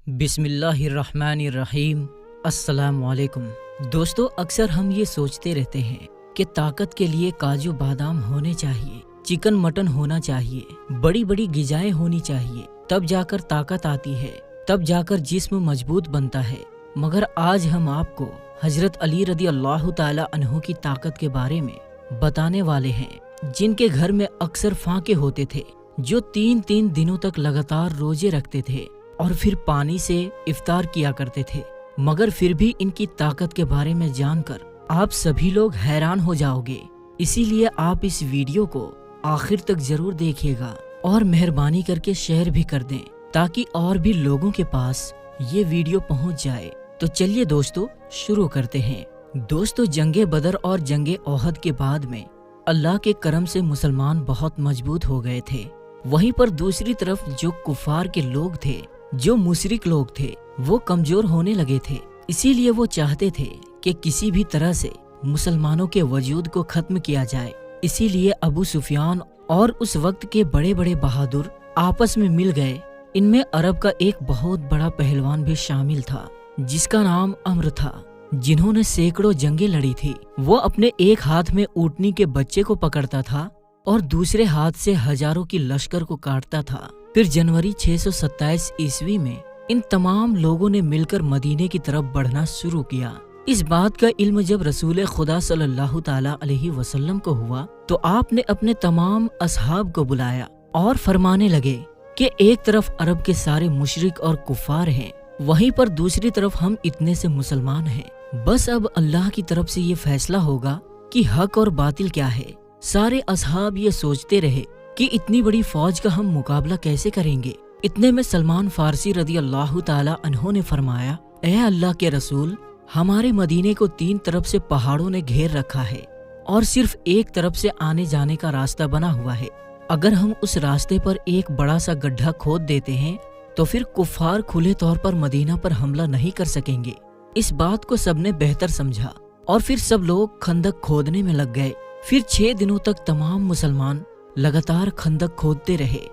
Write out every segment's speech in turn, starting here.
بسم اللہ الرحمن الرحیم۔ السلام علیکم دوستو، اکثر ہم یہ سوچتے رہتے ہیں کہ طاقت کے لیے کاجو بادام ہونے چاہیے، چکن مٹن ہونا چاہیے، بڑی بڑی غذائیں ہونی چاہیے، تب جا کر طاقت آتی ہے، تب جا کر جسم مضبوط بنتا ہے۔ مگر آج ہم آپ کو حضرت علی رضی اللہ تعالی عنہ کی طاقت کے بارے میں بتانے والے ہیں، جن کے گھر میں اکثر فاقے ہوتے تھے، جو تین دنوں تک لگاتار روزے رکھتے تھے اور پھر پانی سے افطار کیا کرتے تھے، مگر پھر بھی ان کی طاقت کے بارے میں جان کر آپ سبھی لوگ حیران ہو جاؤ گے۔ اسی لیے آپ اس ویڈیو کو آخر تک ضرور دیکھیے گا اور مہربانی کر کے شیئر بھی کر دیں تاکہ اور بھی لوگوں کے پاس یہ ویڈیو پہنچ جائے۔ تو چلیے دوستو شروع کرتے ہیں۔ دوستو، جنگ بدر اور جنگ احد کے بعد میں اللہ کے کرم سے مسلمان بہت مضبوط ہو گئے تھے، وہیں پر دوسری طرف جو کفار کے لوگ تھے، جو مشرک لوگ تھے، وہ کمزور ہونے لگے تھے۔ اسی لیے وہ چاہتے تھے کہ کسی بھی طرح سے مسلمانوں کے وجود کو ختم کیا جائے۔ اسی لیے ابو سفیان اور اس وقت کے بڑے بڑے بہادر آپس میں مل گئے۔ ان میں عرب کا ایک بہت بڑا پہلوان بھی شامل تھا جس کا نام عمرو تھا، جنہوں نے سینکڑوں جنگیں لڑی تھی۔ وہ اپنے ایک ہاتھ میں اونٹنی کے بچے کو پکڑتا تھا اور دوسرے ہاتھ سے ہزاروں کی لشکر کو کاٹتا تھا۔ پھر جنوری 627 عیسوی میں ان تمام لوگوں نے مل کر مدینے کی طرف بڑھنا شروع کیا۔ اس بات کا علم جب رسول خدا صلی اللہ تعالی علیہ وسلم کو ہوا تو آپ نے اپنے تمام اصحاب کو بلایا اور فرمانے لگے کہ ایک طرف عرب کے سارے مشرک اور کفار ہیں، وہیں پر دوسری طرف ہم اتنے سے مسلمان ہیں۔ بس اب اللہ کی طرف سے یہ فیصلہ ہوگا کہ حق اور باطل کیا ہے۔ سارے اصحاب یہ سوچتے رہے کہ اتنی بڑی فوج کا ہم مقابلہ کیسے کریں گے۔ اتنے میں سلمان فارسی رضی اللہ تعالی عنہ نے فرمایا، اے اللہ کے رسول، ہمارے مدینے کو تین طرف سے پہاڑوں نے گھیر رکھا ہے اور صرف ایک طرف سے آنے جانے کا راستہ بنا ہوا ہے۔ اگر ہم اس راستے پر ایک بڑا سا گڈھا کھود دیتے ہیں تو پھر کفار کھلے طور پر مدینہ پر حملہ نہیں کر سکیں گے۔ اس بات کو سب نے بہتر سمجھا اور پھر سب لوگ خندق کھودنے میں لگ گئے۔ پھر 6 دنوں تک تمام مسلمان لگاتار خندق کھودتے رہے۔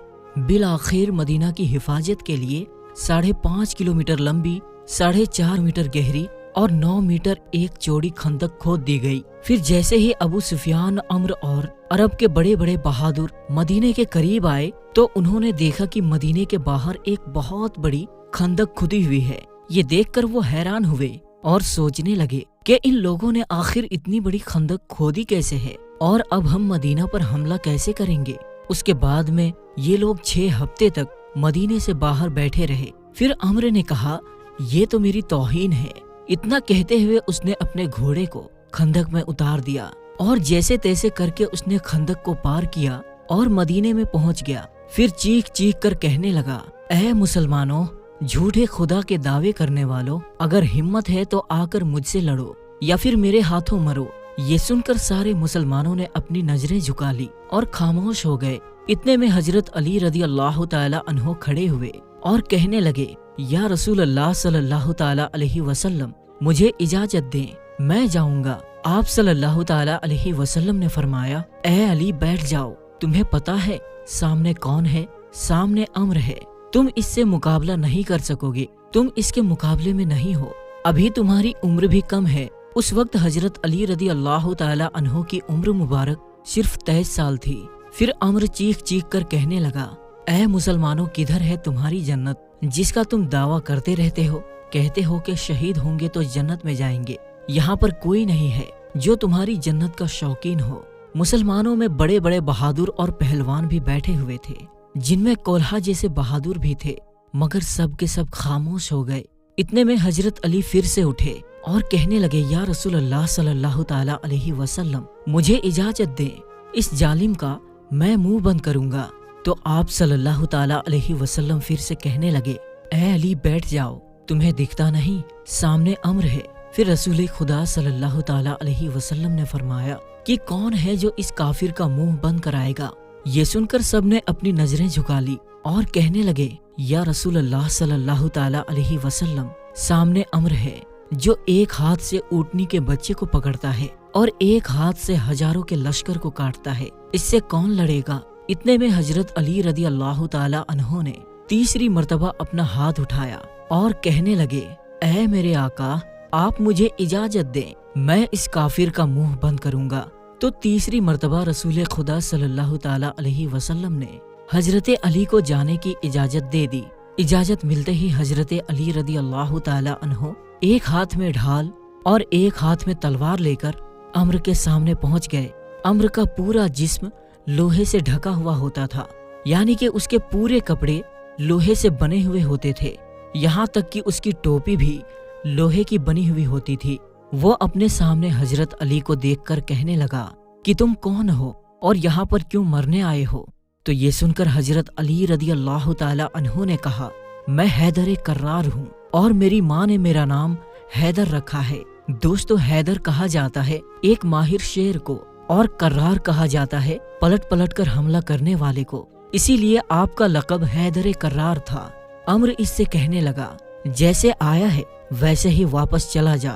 بالآخر مدینہ کی حفاظت کے لیے 5.5 کلومیٹر لمبی، 4.5 میٹر گہری اور 9 میٹر ایک چوڑی خندق کھود دی گئی۔ پھر جیسے ہی ابو سفیان، عمرو اور عرب کے بڑے بڑے بہادر مدینے کے قریب آئے تو انہوں نے دیکھا کہ مدینے کے باہر ایک بہت بڑی خندق کھدی ہوئی ہے۔ یہ دیکھ کر وہ حیران ہوئے اور سوچنے لگے کہ ان لوگوں نے آخر اتنی بڑی خندق کھودی کیسے ہے اور اب ہم مدینہ پر حملہ کیسے کریں گے۔ اس کے بعد میں یہ لوگ 6 ہفتے تک مدینے سے باہر بیٹھے رہے۔ پھر عمرو نے کہا، یہ تو میری توہین ہے۔ اتنا کہتے ہوئے اس نے اپنے گھوڑے کو خندق میں اتار دیا اور جیسے تیسے کر کے اس نے خندق کو پار کیا اور مدینے میں پہنچ گیا۔ پھر چیخ چیخ کر کہنے لگا، اے مسلمانوں، جھوٹے خدا کے دعوے کرنے والوں، اگر ہمت ہے تو آ کر مجھ سے لڑو یا پھر میرے ہاتھوں مرو۔ یہ سن کر سارے مسلمانوں نے اپنی نظریں جھکا لی اور خاموش ہو گئے۔ اتنے میں حضرت علی رضی اللہ تعالی عنہ کھڑے ہوئے اور کہنے لگے، یا رسول اللہ صلی اللہ تعالی علیہ وسلم، مجھے اجازت دیں، میں جاؤں گا۔ آپ صلی اللہ تعالی علیہ وسلم نے فرمایا، اے علی بیٹھ جاؤ، تمہیں پتا ہے سامنے کون ہے؟ سامنے عمرو ہے۔ تم اس سے مقابلہ نہیں کر سکو گے، تم اس کے مقابلے میں نہیں ہو، ابھی تمہاری عمر بھی کم ہے۔ اس وقت حضرت علی رضی اللہ تعالی عنہ کی عمر مبارک صرف 23 سال تھی۔ پھر عمرو چیخ چیخ کر کہنے لگا، اے مسلمانوں، کدھر ہے تمہاری جنت جس کا تم دعویٰ کرتے رہتے ہو؟ کہتے ہو کہ شہید ہوں گے تو جنت میں جائیں گے، یہاں پر کوئی نہیں ہے جو تمہاری جنت کا شوقین ہو۔ مسلمانوں میں بڑے بڑے بہادر اور پہلوان بھی بیٹھے ہوئے تھے، جن میں کولہا جیسے بہادر بھی تھے، مگر سب کے سب خاموش ہو گئے۔ اتنے میں حضرت علی پھر سے اٹھے اور کہنے لگے، یا رسول اللہ صلی اللہ تعالی علیہ وسلم، مجھے اجازت دیں، اس ظالم کا میں منہ بند کروں گا۔ تو آپ صلی اللہ تعالی علیہ وسلم پھر سے کہنے لگے، اے علی بیٹھ جاؤ، تمہیں دکھتا نہیں سامنے عمرو ہے؟ پھر رسول خدا صلی اللہ تعالی علیہ وسلم نے فرمایا کہ کون ہے جو اس کافر کا منہ بند کرائے گا؟ یہ سن کر سب نے اپنی نظریں جھکا لی اور کہنے لگے، یا رسول اللہ صلی اللہ تعالی علیہ وسلم، سامنے عمرو ہے جو ایک ہاتھ سے اونٹنی کے بچے کو پکڑتا ہے اور ایک ہاتھ سے ہزاروں کے لشکر کو کاٹتا ہے، اس سے کون لڑے گا؟ اتنے میں حضرت علی رضی اللہ تعالی عنہ نے تیسری مرتبہ اپنا ہاتھ اٹھایا اور کہنے لگے اے میرے آقا آپ مجھے اجازت دیں، میں اس کافر کا منہ بند کروں گا۔ تو تیسری مرتبہ رسول خدا صلی اللہ تعالی علیہ وسلم نے حضرت علی کو جانے کی اجازت دے دی۔ اجازت ملتے ہی حضرت علی رضی اللہ تعالی عنہ ایک ہاتھ میں ڈھال اور ایک ہاتھ میں تلوار لے کر عمرو کے سامنے پہنچ گئے۔ عمرو کا پورا جسم لوہے سے ڈھکا ہوا ہوتا تھا، یعنی کہ اس کے پورے کپڑے لوہے سے بنے ہوئے ہوتے تھے، یہاں تک کہ اس کی ٹوپی بھی لوہے کی بنی ہوئی ہوتی تھی۔ وہ اپنے سامنے حضرت علی کو دیکھ کر کہنے لگا کہ تم کون ہو اور یہاں پر کیوں مرنے آئے ہو؟ تو یہ سن کر حضرت علی رضی اللہ تعالی عنہ نے کہا میں حیدر کرار ہوں اور میری ماں نے میرا نام حیدر رکھا ہے۔ دوستو حیدر کہا جاتا ہے ایک ماہر شیر کو، اور کرار کہا جاتا ہے پلٹ پلٹ کر حملہ کرنے والے کو، اسی لیے آپ کا لقب حیدر کرار تھا۔ عمرو اس سے کہنے لگا جیسے آیا ہے ویسے ہی واپس چلا جا،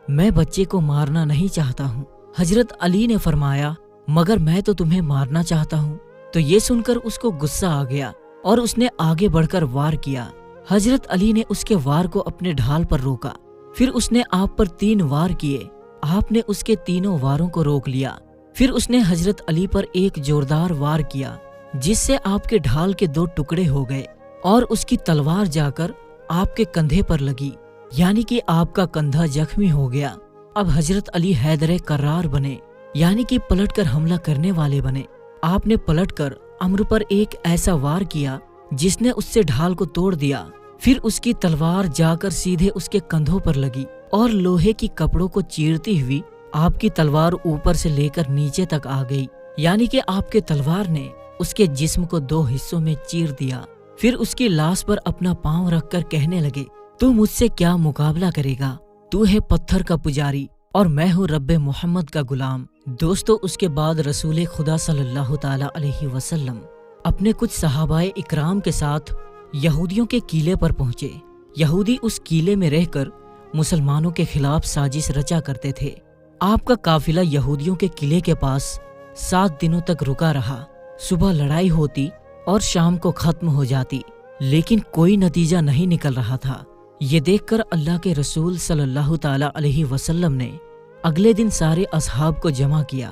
میں بچے کو مارنا نہیں چاہتا ہوں۔ حضرت علی نے فرمایا مگر میں تو تمہیں مارنا چاہتا ہوں۔ تو یہ سن کر اس کو غصہ آ گیا اور اس نے آگے بڑھ کر وار کیا۔ حضرت علی نے اس کے وار کو اپنے ڈھال پر روکا، پھر اس نے آپ پر 3 وار کیے، آپ نے اس کے تینوں واروں کو روک لیا، پھر اس نے حضرت علی پر ایک زوردار وار کیا جس سے آپ کے ڈھال کے 2 ٹکڑے ہو گئے اور اس کی تلوار جا کر آپ کے کندھے پر لگی، یعنی کہ آپ کا کندھا زخمی ہو گیا۔ اب حضرت علی حیدر کرار بنے، یعنی کہ پلٹ کر حملہ کرنے والے بنے۔ آپ نے پلٹ کر عمرو پر ایک ایسا وار کیا جس نے اس سے ڈھال کو توڑ دیا، پھر اس کی تلوار جا کر سیدھے اس کے کندھوں پر لگی اور لوہے کی کپڑوں کو چیرتی ہوئی آپ کی تلوار اوپر سے لے کر نیچے تک آ گئی، یعنی کہ آپ کے تلوار نے اس کے جسم کو 2 حصوں میں چیر دیا۔ پھر اس کی لاش پر اپنا پاؤں رکھ کر کہنے لگے تو مجھ سے کیا مقابلہ کرے گا؟ تو ہے پتھر کا پجاری اور میں ہوں رب محمد کا غلام۔ دوستو اس کے بعد رسول خدا صلی اللہ تعالی علیہ وسلم اپنے کچھ صحابہ اکرام کے ساتھ یہودیوں کے قلعے پر پہنچے۔ یہودی اس قلعے میں رہ کر مسلمانوں کے خلاف سازش رچا کرتے تھے۔ آپ کا قافلہ یہودیوں کے قلعے کے پاس 7 دنوں تک رکا رہا۔ صبح لڑائی ہوتی اور شام کو ختم ہو جاتی، لیکن کوئی نتیجہ نہیں نکل رہا تھا۔ یہ دیکھ کر اللہ کے رسول صلی اللہ تعالی علیہ وسلم نے اگلے دن سارے اصحاب کو جمع کیا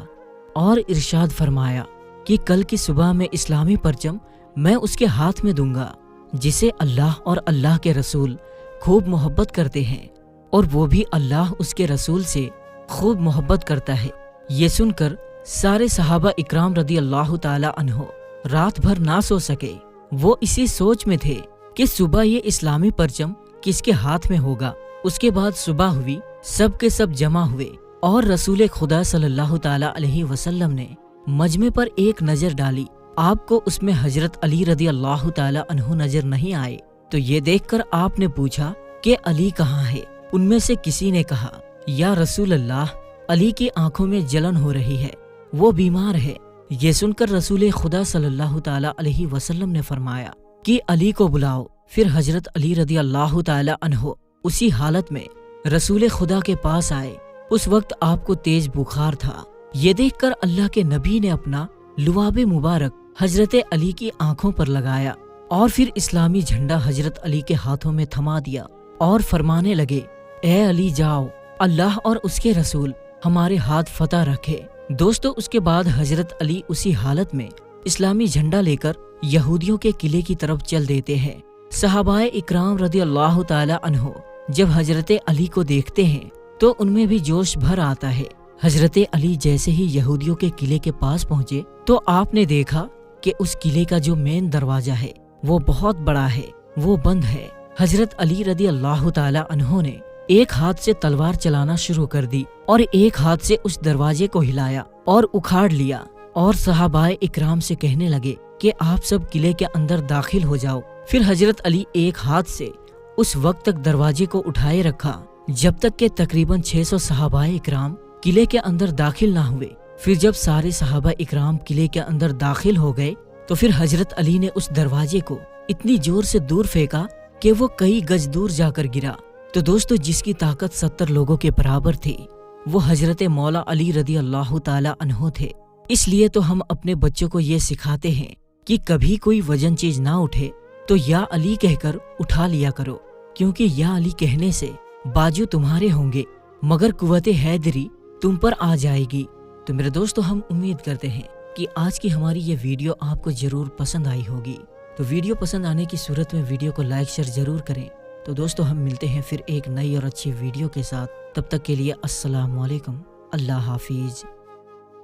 اور ارشاد فرمایا کہ کل کی صبح میں اسلامی پرچم میں اس کے ہاتھ میں دوں گا جسے اللہ اور اللہ کے رسول خوب محبت کرتے ہیں، اور وہ بھی اللہ اس کے رسول سے خوب محبت کرتا ہے۔ یہ سن کر سارے صحابہ اکرام رضی اللہ تعالی عنہ رات بھر نہ سو سکے۔ وہ اسی سوچ میں تھے کہ صبح یہ اسلامی پرچم کس کے ہاتھ میں ہوگا۔ اس کے بعد صبح ہوئی، سب کے سب جمع ہوئے اور رسول خدا صلی اللہ تعالی علیہ وسلم نے مجمع پر ایک نظر ڈالی۔ آپ کو اس میں حضرت علی رضی اللہ تعالی عنہ نظر نہیں آئے، تو یہ دیکھ کر آپ نے پوچھا کہ علی کہاں ہے؟ ان میں سے کسی نے کہا یا رسول اللہ علی کی آنکھوں میں جلن ہو رہی ہے، وہ بیمار ہے۔ یہ سن کر رسول خدا صلی اللہ تعالی علیہ وسلم نے فرمایا کہ علی کو بلاؤ۔ پھر حضرت علی رضی اللہ تعالی عنہ اسی حالت میں رسول خدا کے پاس آئے۔ اس وقت آپ کو تیز بخار تھا۔ یہ دیکھ کر اللہ کے نبی نے اپنا لعاب مبارک حضرت علی کی آنکھوں پر لگایا اور پھر اسلامی جھنڈا حضرت علی کے ہاتھوں میں تھما دیا اور فرمانے لگے اے علی جاؤ، اللہ اور اس کے رسول ہمارے ہاتھ فتح رکھے۔ دوستو اس کے بعد حضرت علی اسی حالت میں اسلامی جھنڈا لے کر یہودیوں کے قلعے کی طرف چل دیتے ہیں۔ صحابہ اکرام رضی اللہ تعالی عنہ جب حضرت علی کو دیکھتے ہیں تو ان میں بھی جوش بھر آتا ہے۔ حضرت علی جیسے ہی یہودیوں کے قلعے کے پاس پہنچے تو آپ نے دیکھا کہ اس قلعے کا جو مین دروازہ ہے وہ بہت بڑا ہے، وہ بند ہے۔ حضرت علی رضی اللہ تعالی عنہ نے ایک ہاتھ سے تلوار چلانا شروع کر دی اور ایک ہاتھ سے اس دروازے کو ہلایا اور اکھاڑ لیا، اور صحابہ اکرام سے کہنے لگے کہ آپ سب قلعے کے اندر داخل ہو جاؤ۔ پھر حضرت علی ایک ہاتھ سے اس وقت تک دروازے کو اٹھائے رکھا جب تک کہ تقریباً 600 صحابہ اکرام قلعے کے اندر داخل نہ ہوئے۔ پھر جب سارے صحابہ اکرام قلعے کے اندر داخل ہو گئے تو پھر حضرت علی نے اس دروازے کو اتنی زور سے دور پھینکا کہ وہ کئی گز دور جا کر گرا۔ تو دوستو جس کی طاقت 70 لوگوں کے برابر تھی وہ حضرت مولا علی رضی اللہ تعالی عنہ تھے۔ اس لیے تو ہم اپنے بچوں کو یہ سکھاتے ہیں کہ کبھی کوئی وزن چیز نہ اٹھے تو یا علی کہہ کر اٹھا لیا کرو، کیونکہ یا علی کہنے سے بازو تمہارے ہوں گے مگر قوت حیدری تم پر آ جائے گی۔ تو میرے دوستو، ہم امید کرتے ہیں کہ آج کی ہماری یہ ویڈیو آپ کو ضرور پسند آئی ہوگی۔ تو ویڈیو پسند آنے کی صورت میں ویڈیو کو لائک شیئر ضرور کریں۔ تو دوستو، ہم ملتے ہیں پھر ایک نئی اور اچھی ویڈیو کے ساتھ، تب تک کے لیے السلام علیکم، اللہ حافظ۔